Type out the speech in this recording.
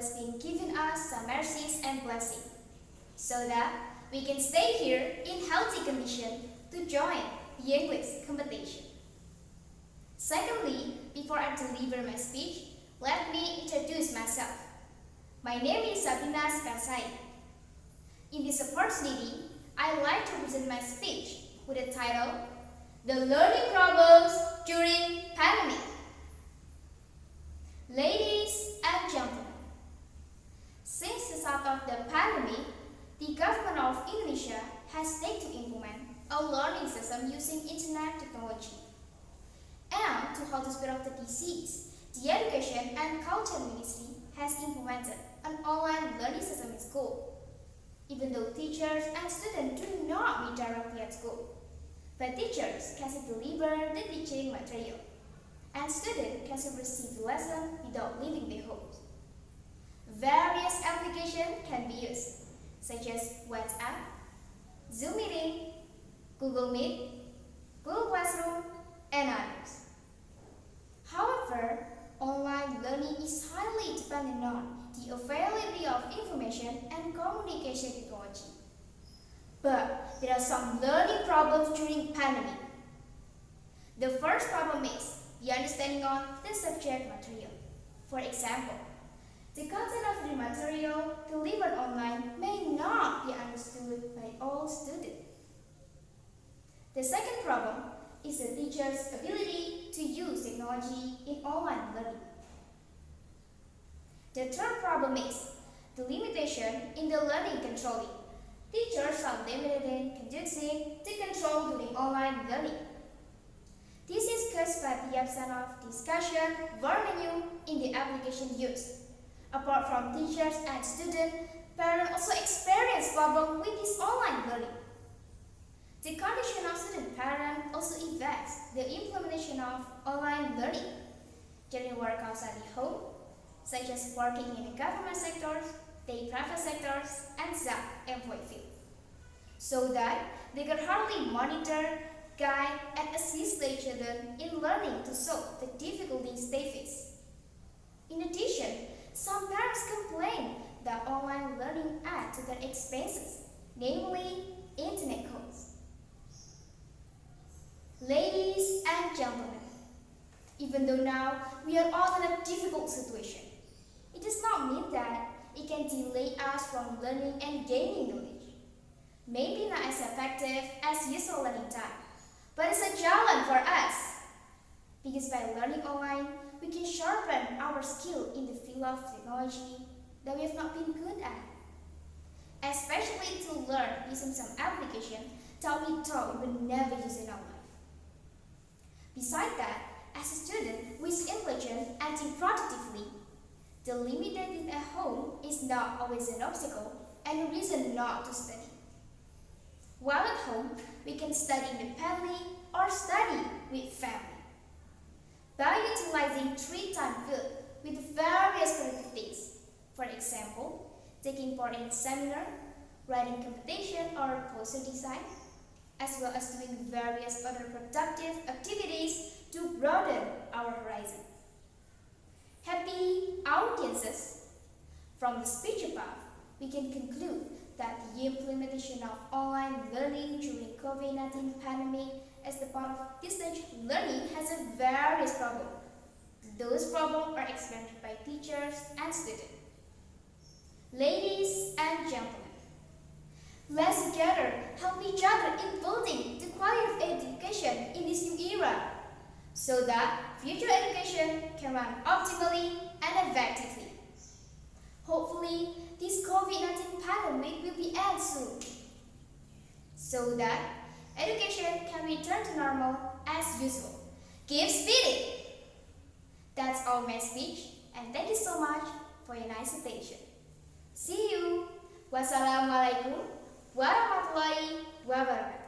has been giving us some mercies and blessings, so that we can stay here in healthy condition to join the English competition. Secondly, before I deliver my speech, let me introduce myself. My name is Shabrina. In this opportunity, I like to present my speech with the title, The Learning Problems During Pandemic. Ladies and gentlemen, since the start of the pandemic, the government of Indonesia has taken to implement a learning system using internet technology. And to halt the spread of the disease, the Education and Culture Ministry has implemented an online learning system in school. Even though teachers and students do not meet directly at school, but teachers can still deliver the teaching material, and students can still receive lessons without leaving their homes. Various applications can be used, such as WhatsApp, Zoom Meeting, Google Meet, Google Classroom, and others. However, online learning is highly dependent on the availability of information and communication technology. But there are some learning problems during pandemic. The first problem is the understanding of the subject material. For example, the content of the material delivered online may not be understood by all students. The second problem is the teacher's ability to use technology in online learning. The third problem is the limitation in the learning controlling. Teachers are limited in conducting the control during online learning. This is caused by the absence of discussion or menu in the application used. Apart from teachers and students, parents also experience problems with this online learning. The condition of student parents also affects the implementation of online learning. During work outside the home, such as working in the government sectors, the private sectors, and self-employed field, so that they can hardly monitor, guide, and assist their children in learning to solve the difficulties they face. In addition, some parents complain that online learning adds to their expenses, namely internet costs. Ladies and gentlemen, even though now we are all in a difficult situation, it does not mean that it can delay us from learning and gaining knowledge. Maybe not as effective as usual learning time, but it's a challenge for us. Because by learning online, we can sharpen our skill in the field of technology that we have not been good at. Especially to learn using some application that we thought we would never use in our life. Besides that, as a student who is intelligent and think productively, the limited at home is not always an obstacle and a reason not to study. While at home, we can study independently or study with family. By utilizing free-time field with various productive things, for example, taking part in seminar, writing competition or poster design, as well as doing various other productive activities to broaden our horizon. Happy audiences! From the speech above, we can conclude that the implementation of online learning during COVID-19 pandemic as the part of distance learning has a various problems. Those problems are experienced by teachers and students. Ladies and gentlemen, let's together help each other in building the quality of education in this new era, so that future education can run optimally and effectively. Hopefully, this COVID-19 pandemic will be ended soon, so that education can return to normal as usual. Keep spirit! That's all my speech, and thank you so much for your nice attention. See you! Wassalamualaikum warahmatullahi wabarakatuh.